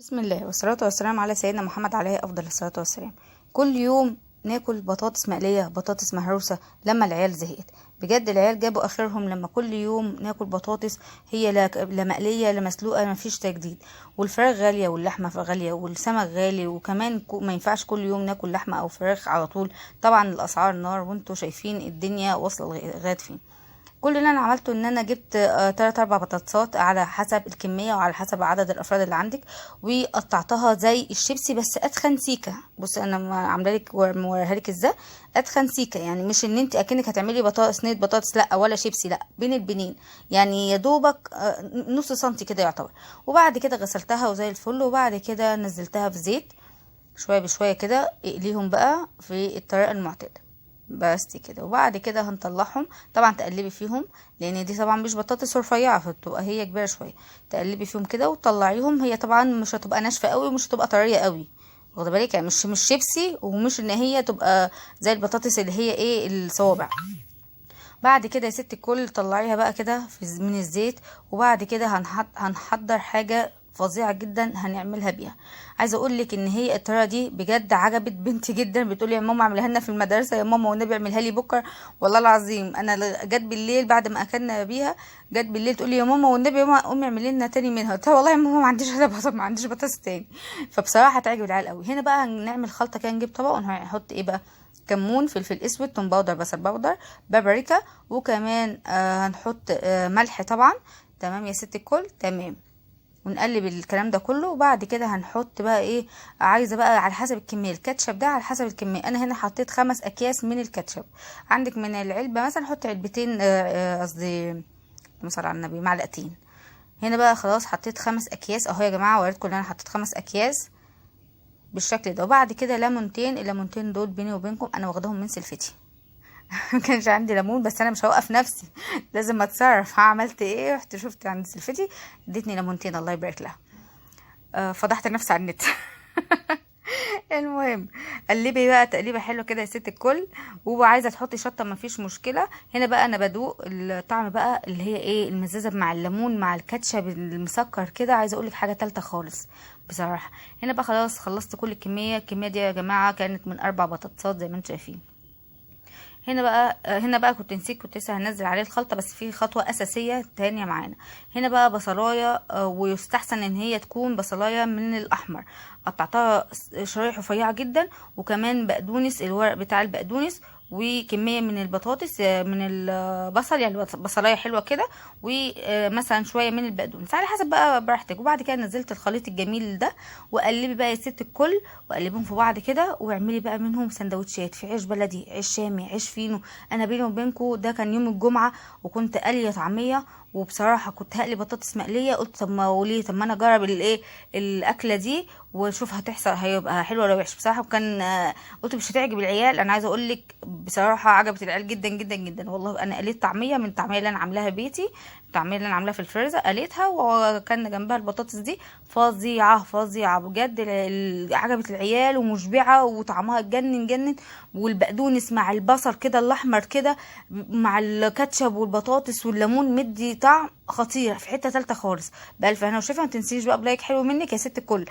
بسم الله والصلاة والسلام على سيدنا محمد عليه أفضل الصلاة والسلام. كل يوم ناكل بطاطس مقلية، بطاطس مهروسة لما العيال زهقت. بجد العيال جابوا آخرهم لما كل يوم ناكل بطاطس، هي لا مقلية لا مسلوقة، مفيش تجديد. والفراخ غالية واللحمة غالية والسمك غالي، وكمان ما ينفعش كل يوم ناكل لحمة أو فراخ على طول. طبعا الأسعار نار، وانتوا شايفين الدنيا واصلة لغاية فين. كل اللي انا عملته ان انا جبت 3 4 بطاطسات على حسب الكميه وعلى حسب عدد الافراد اللي عندك، وقطعتها زي الشيبسي بس اتخن سيكه. بص انا عامله لك موريها لك ازاي اتخن سيكه، يعني مش ان انت اكنك هتعملي صينيه بطاطس، لا، ولا شيبسي، لا، بين البنين، يعني يا دوبك نص سنتي كده يعتبر. وبعد كده غسلتها وزي الفل، وبعد كده نزلتها في زيت شويه بشويه كده، اقليهم بقى في الطريقه المعتاده بس كده. وبعد كده هنطلعهم، طبعا تقلبي فيهم لان دي طبعا مش بطاطس رفيعه، فتبقى هي كبيره شويه. تقلبي فيهم كده وتطلعيهم، هي طبعا مش هتبقى ناشفه قوي ومش هتبقى طريه قوي، واخده بالك؟ يعني مش شيبسي، ومش ان هي تبقى زي البطاطس اللي هي ايه الصوابع. بعد كده يا ست الكل طلعيها بقى كده من الزيت. وبعد كده هنحضر حاجه فظيعه جدا هنعملها بيها. عايزه اقول لك ان هي الطريقه دي بجد عجبت بنتي جدا، بتقولي يا ماما اعملها لنا في المدرسه، يا ماما والنبي اعملها لي بكره. والله العظيم انا جت بالليل بعد ما اكلنا بيها، جت بالليل تقولي يا ماما والنبي يا ماما قومي اعملي لنا تاني منها. قلت لها والله يا ماما ما عنديش ولا بطاطس، ما عنديش بطاطس تاني. فبصراحه هتعجب العيال قوي. هنا بقى هنعمل خلطه كده، نجيب طبق ونحط ايه بقى؟ كمون، فلفل اسود، توم باودر، بصل باودر، بابريكا، وكمان هنحط ملح طبعا. تمام يا ست الكل، تمام. ونقلب الكلام ده كله. وبعد كده هنحط بقى ايه؟ عايزه بقى على حسب الكميه، الكاتشب ده على حسب الكميه. انا هنا حطيت 5 اكياس من الكاتشب. عندك من العلبه مثلا حطي علبتين، قصدي مثلا على النبي معلقتين. هنا بقى خلاص حطيت 5 اكياس اهو يا جماعه، وريتكم ان انا حطيت 5 اكياس بالشكل ده. وبعد كده ليمونتين، الليمونتين دول بيني وبينكم انا واخداهم من سلفتي. ما كانش عندي ليمون، بس انا مش هوقف نفسي، لازم اتصرف. عملت ايه؟ رحت شفت عند سلفتي ادتني ليمونتين، الله يبارك لها. فضحت نفسي على النت. المهم، قلبي بقى تقليبه حلوه كده يا ست الكل. وعايزه تحطي شطه مفيش مشكله. هنا بقى انا بدوق الطعم بقى اللي هي ايه، المزازه مع الليمون مع الكاتشب المسكر كده. عايزه اقولك حاجه تالته خالص بصراحه. هنا بقى خلاص خلصت كل الكميه دي يا جماعه، كانت من 4 بطاطسات زي ما انتم شايفين. هنا بقى كنت نسيت، كنت لسه هنزل عليه الخلطه، بس في خطوه اساسيه تانية معانا. هنا بقى بصلايه، ويستحسن ان هي تكون بصلايه من الاحمر، قطعتها شرايح رفيعه جدا. وكمان بقدونس، الورق بتاع البقدونس، وكميه من البطاطس، من البصل، يعني بصلايه حلوه كده، ومثلا شويه من البقدونس على حسب بقى براحتك. وبعد كده نزلت الخليط الجميل ده، وقلبي بقى يا ست الكل، وقلبهم في بعض كده، واعملي بقى منهم سندوتشات في عيش بلدي، عيش شامي، عيش فينو. انا بيني وبينكم ده كان يوم الجمعه، وكنت قاليه طعميه، وبصراحه كنت هقلي بطاطس مقليه. قلت طب ما وليه، طب ما انا اجرب الايه الاكله دي واشوف هتحصل هيبقى حلو ولا وحش. بصراحه كان قلت مش هتعجب العيال. انا عايزه اقول لك بصراحه عجبت العيال جدا جدا جدا والله. انا قليت طعميه من الطعميه اللي انا عاملاها بيتي، الطعميه اللي انا عاملاها في الفريزر، قليتها وكان جنبها البطاطس دي. فظيعه فظيعه بجد، عجبت العيال ومشبعه وطعمها جنن جنن. والبقدونس مع البصل كده الاحمر كده، مع الكاتشب والبطاطس والليمون، مدي طعم خطير في حته ثالثه خالص. بالف هنا وشفا. ما تنسيش بقى بلايك حلو منك يا ست الكل.